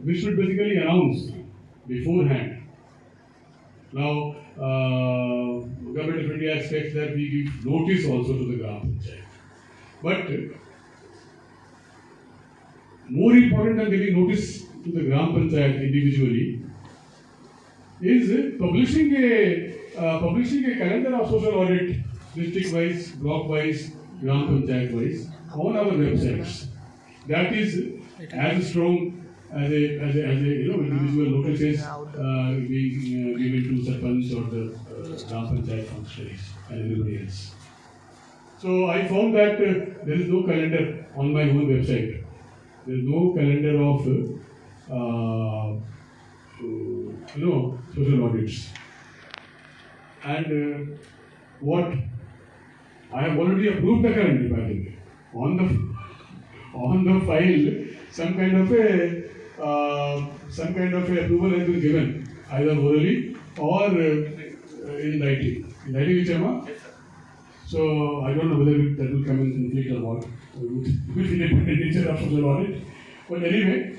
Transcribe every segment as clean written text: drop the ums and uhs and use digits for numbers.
we should basically announce beforehand. Now, Government of India expects that we give notice also to the Gram Panchayat. But more important than giving notice to the Gram Panchayat individually is publishing a calendar of social audit, district-wise, block-wise, Gram Panchayat-wise, on our websites. That is as strong as a individual notices being given to Sarpanch or the Gram Panchayat functionaries and everybody else. So I found that there is no calendar on my own website. There is no calendar of social audits. And what I have already approved the calendar, by the way. On the file, some kind of a approval has been given, either orally or in writing. In writing, which am I? So I don't know whether that will come in conflict or what with the independent nature of social audit. But anyway,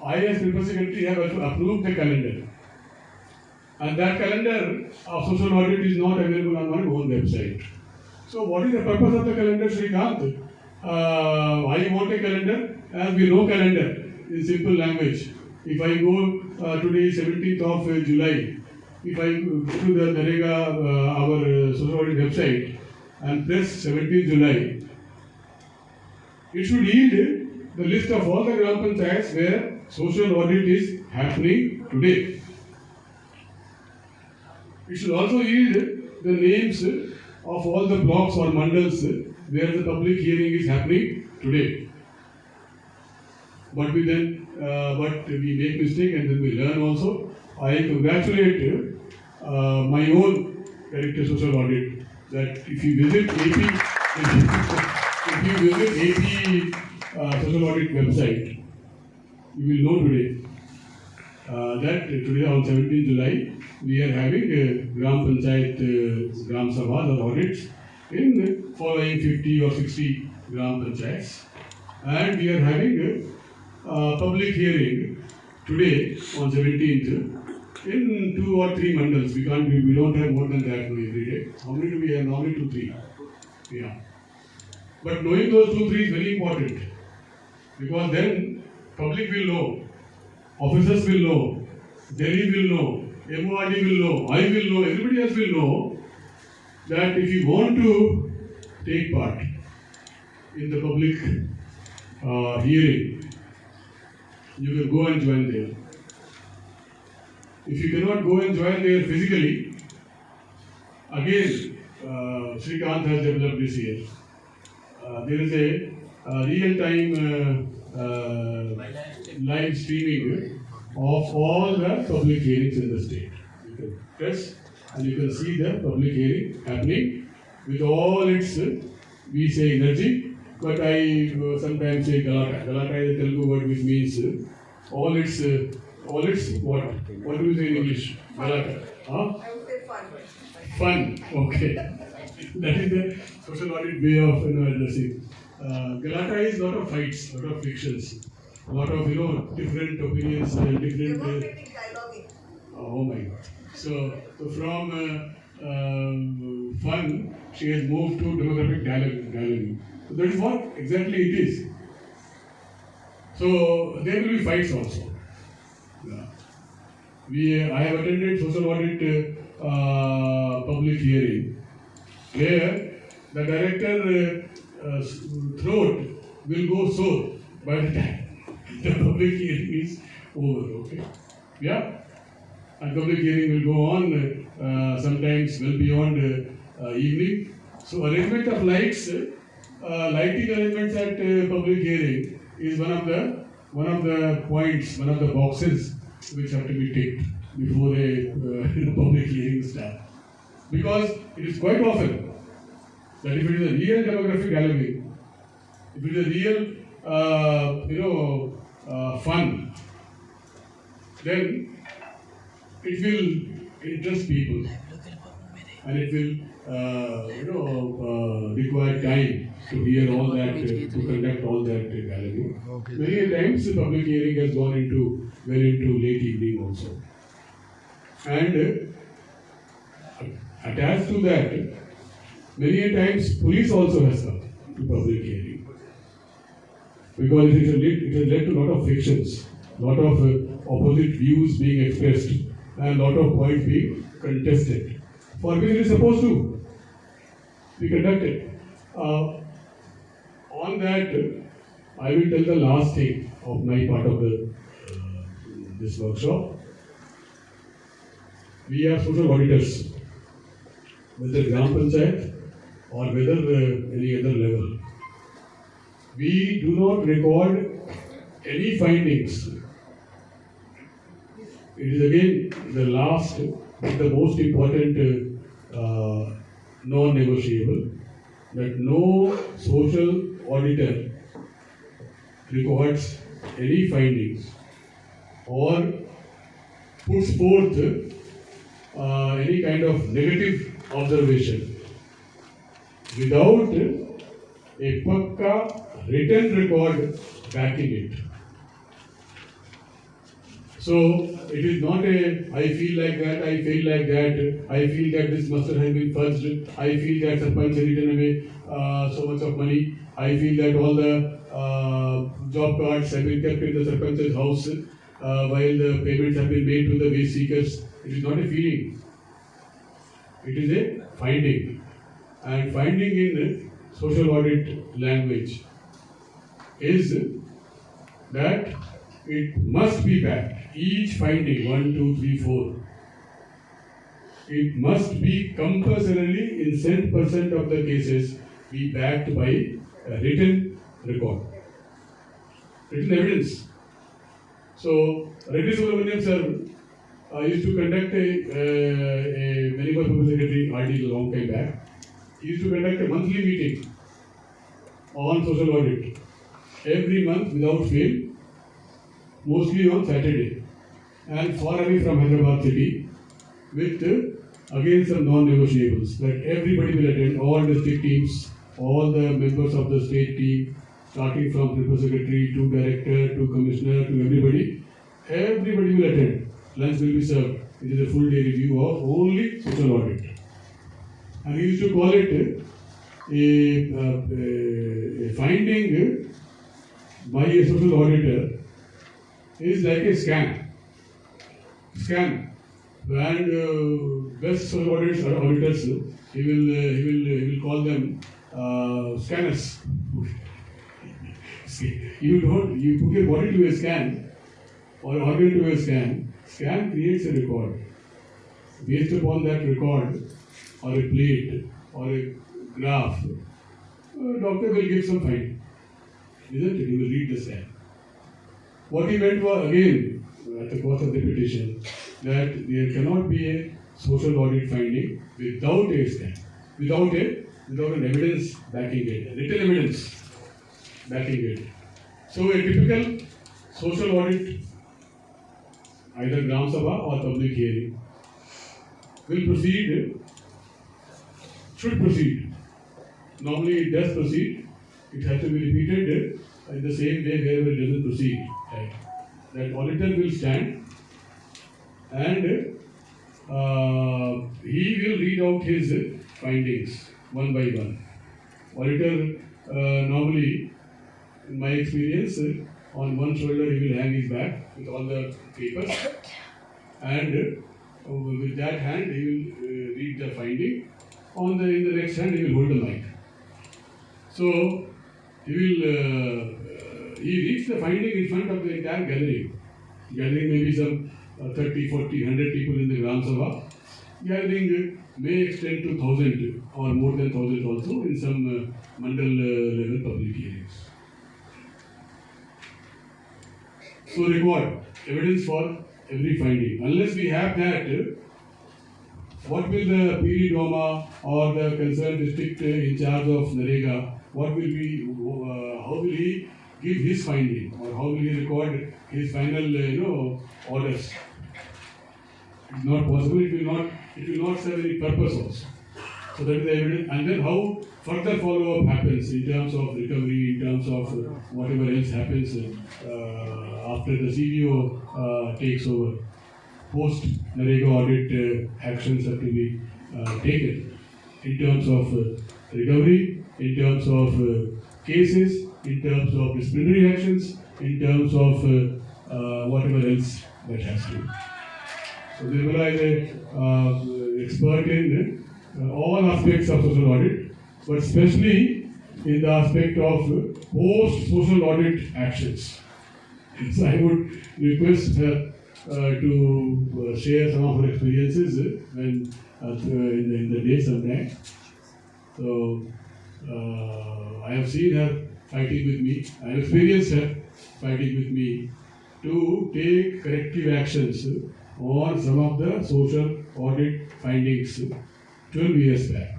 I as Principal Secretary have approved the calendar. And that calendar of social audit is not available on my own website. So what is the purpose of the calendar, Srikanth? I want a calendar, as we know calendar in simple language. If I go today, 17th of July, if I go to the NREGA, our social audit website, and press 17th July, it should yield the list of all the Gram Panchayats where social audit is happening today. It should also yield the names of all the blocks or mandals where the public hearing is happening today. But we make mistake and then we learn also. I congratulate my own director social audit that if you visit AP social audit website, you will know today that today on 17th July we are having Gram Panchayat Gram Sabhas or audits in following 50 or 60 Gram Panchayats, and we are having a public hearing today on 17th in 2 or 3 mandals. We don't have more than that every day. How many do we have? Normally 2, 3. Yeah. But knowing those 2, 3 is very important, because then public will know, officers will know, Delhi will know, MORD will know, I will know, everybody else will know that if you want to take part in the public hearing, you can go and join there. If you cannot go and join there physically, again, SRIKANTH has developed this year. There is a real-time live streaming of all the public hearings in the state. You can press and you can see the public hearing happening with all its, we say energy, but I sometimes say Galata. Galata is a Telugu word which means all its what? What do you say in English? Galata. Huh? I would say fun. Fun. Okay. That is the social audit way of addressing. Galata is a lot of fights, a lot of frictions, a lot of different opinions and different. Democratic dialoguing. Oh my God! So from fun, she has moved to democratic dialogue. So that is what exactly it is. So there will be fights also. Yeah. I have attended social audit public hearing where the director throat will go sore by the time the public hearing is over. Okay, yeah, and public hearing will go on sometimes well beyond evening. So arrangement of lights, lighting arrangements at public hearing is one of the points, one of the boxes which have to be ticked before a public hearing starts. Because it is quite often that if it is a real demographic dialogue, if it is a real fun, then it will interest people and it will require time to hear all that, to conduct all that gallery. Many times the public hearing has gone into late evening also. And attached to that, many times police also has come to public hearing. Because it has led to a lot of frictions, lot of opposite views being expressed, and lot of points being contested, for which it is supposed to be conducted. On that, I will tell the last thing of my part of this workshop. We are social auditors, whether Gram Panchayat or whether any other level. We do not record any findings. It is again the last but the most important non-negotiable, that no social auditor records any findings or puts forth any kind of negative observation without a pakka written record backing it. So it is not a I feel like that, I feel like that, I feel that this muster has been fudged, I feel that Sarpanch has written away so much of money, I feel that all the job cards have been kept in the Sarpanch's house while the payments have been made to the wage seekers. It is not a feeling, it is a finding. And finding in social audit language is that it must be backed. Each finding, 1, 2, 3, 4, it must be compulsorily in % of the cases be backed by a written record, written evidence. So, Reddy Subramaniam sir used to conduct a Manipur Public Secretary RD a long time back. He used to conduct a monthly meeting on social audit every month without fail, mostly on Saturday, and far away from Hyderabad city, with again some non-negotiables that everybody will attend, all district teams, all the members of the state team, starting from Principal Secretary to Director to Commissioner to everybody will attend. Lunch will be served. It is a full day review of only social audit. And he used to call it a finding by a social auditor is like a scam. And best social auditors, he will call them scanners. You put your body to a scan or organ to a scan. Scan creates a record. Based upon that record, or a plate, or a graph, doctor will give some finding. Isn't it? He will read the scan. What he meant was, again, at the cost of repetition, that there cannot be a social audit finding without a scan, without an evidence backing it, written evidence backing it. So a typical social audit, either Gram Sabha or public hearing, will proceed, should proceed. Normally it does proceed. It has to be repeated in the same way wherever it doesn't proceed. Right? That auditor will stand and he will read out his findings one by one. Auditor normally, in my experience, on one shoulder he will hang his back with all the papers, and with that hand he will read the finding. In the next hand he will hold the mic. So he reads the finding in front of the entire gathering. Gathering may be some 30, 40, 100 people in the Gram Sabha. Gathering may extend to 1,000 or more than 1,000 also in some mandal level public hearings. So record evidence for every finding. Unless we have that, what will the PD Doma or the concerned district in charge of NREGA, how will he give his finding, or how will he record his final orders? It's not possible. It will not serve any purpose also. So that is the evidence. And then how further follow-up happens in terms of recovery, in terms of whatever else happens after the CBO takes over. Post-NREGA audit actions have to be taken in terms of recovery, in terms of cases, in terms of disciplinary actions, in terms of whatever else that has to be. So Nirmala is an expert in all aspects of social audit, but especially in the aspect of post-social audit actions. So I would request her to share some of her experiences when in the day sometime. So I have seen her fighting with me. I have experienced her fighting with me to take corrective actions on some of the social audit findings 12 years back.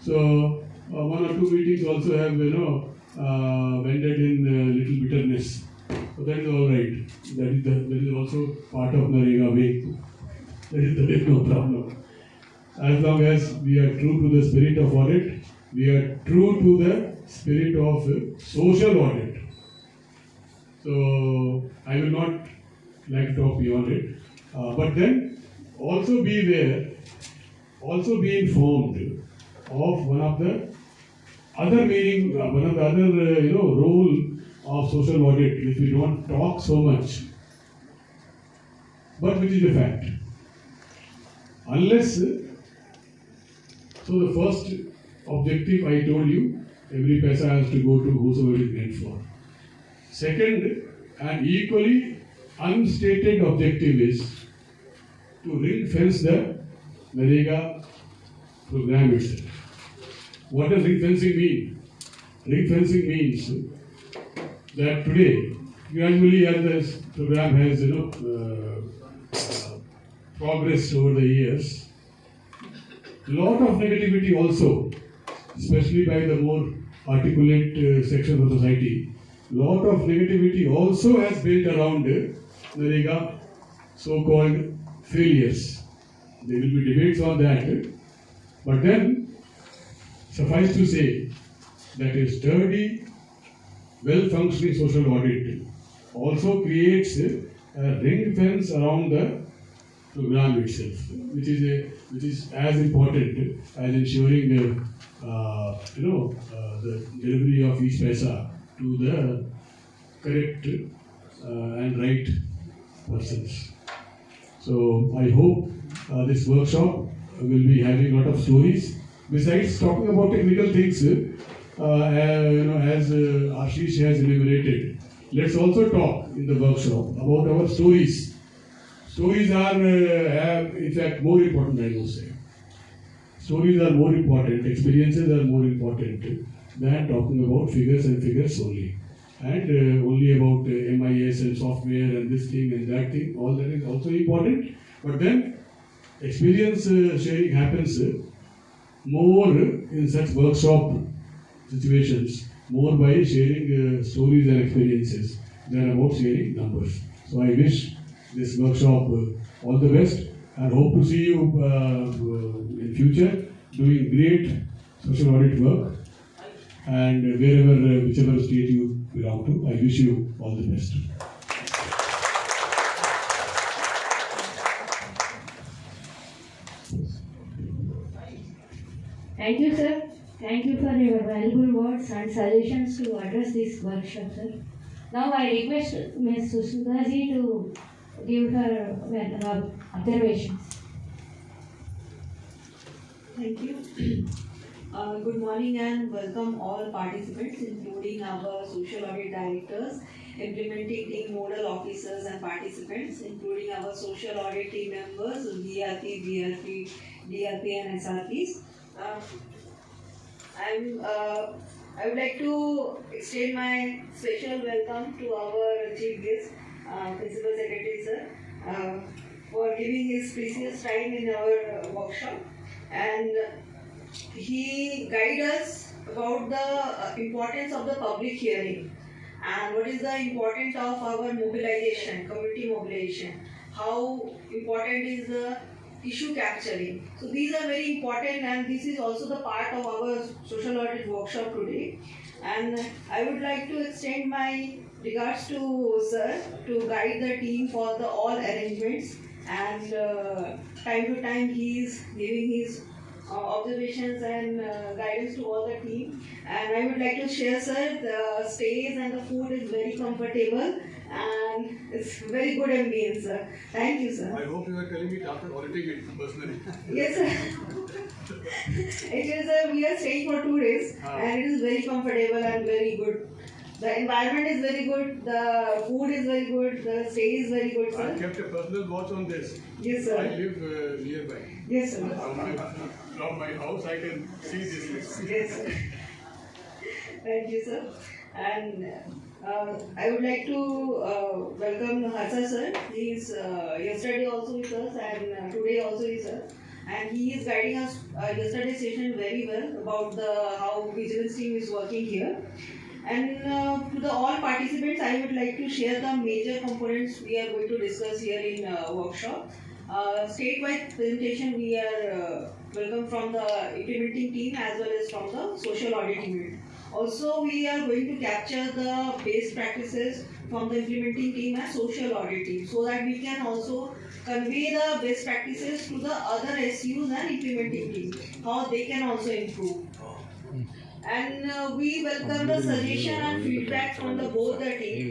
So one or two meetings also have ended in little bitterness. So that is all right. That is also part of NREGA way. There is no problem. As long as we are true to the spirit of audit, we are true to the spirit of social audit. So I will not like to talk beyond it. But then also be aware, also be informed of one of the other role of social audit, which we don't talk so much, but which is a fact. Unless, so the first objective I told you, every paisa has to go to whosoever it is meant for. Second, and equally unstated objective is to ring fence the NREGA program itself. What does ring fencing mean? Ring fencing means that today, gradually as this program has progressed over the years, lot of negativity also, especially by the more articulate section of society, lot of negativity also has built around NREGA so-called failures. There will be debates on that, but then suffice to say that a sturdy, well-functioning social audit also creates a ring fence around the program itself, which is as important as ensuring the delivery of each paisa to the correct and right persons. So I hope this workshop will be having a lot of stories. Besides talking about technical things, as Ashish has enumerated, let's also talk in the workshop about our stories. Stories are, in fact, more important, I would say. Stories are more important, experiences are more important than talking about figures and figures only. And only about MIS and software and this thing and that thing, all that is also important. But then experience sharing happens more in such workshop situations, more by sharing stories and experiences than about sharing numbers. So I wish this workshop all the best and hope to see you in future doing great social audit work, and whichever state you belong to, I wish you all the best. Thank you, sir. Thank you for your valuable words and suggestions to address this workshop, sir. Now I request Ms. Susmita to give her observations. Thank you. Good morning and welcome all participants, including our social audit directors, implementing team model officers and participants, including our social audit team members, DRP, BRP, DRP and SRPs. I would like to extend my special welcome to our chief guest, Principal Secretary sir, for giving his precious time in our workshop, and he guided us about the importance of the public hearing and what is the importance of our mobilization, community mobilization. How important is the issue capturing. So these are very important, and this is also the part of our social audit workshop today. And I would like to extend my regards to sir to guide the team for the all arrangements, and time to time he is giving his observations and guidance to all the team. And I would like to share, sir, the stays and the food is very comfortable and it's very good ambience, sir. Thank you, sir. I hope you are telling it after auditing it personally. Yes, sir. It is, we are staying for 2 days and it is very comfortable and very good. The environment is very good, the food is very good, the stay is very good, sir. I kept a personal watch on this. Yes, sir. I live nearby. Yes, sir. From my house I can see this list. Yes, sir. Thank you, sir. And I would like to welcome Harsha sir. He is yesterday also with us and today also is here. And he is guiding us yesterday's session very well about how vigilance team is working here. And to the all participants, I would like to share the major components we are going to discuss here in workshop. Statewide presentation we are welcome from the implementing team as well as from the social audit unit. Also, we are going to capture the best practices from the implementing team and social audit team, so that we can also convey the best practices to the other SUs and implementing team, how they can also improve. And we welcome the suggestion and feedback from both the team.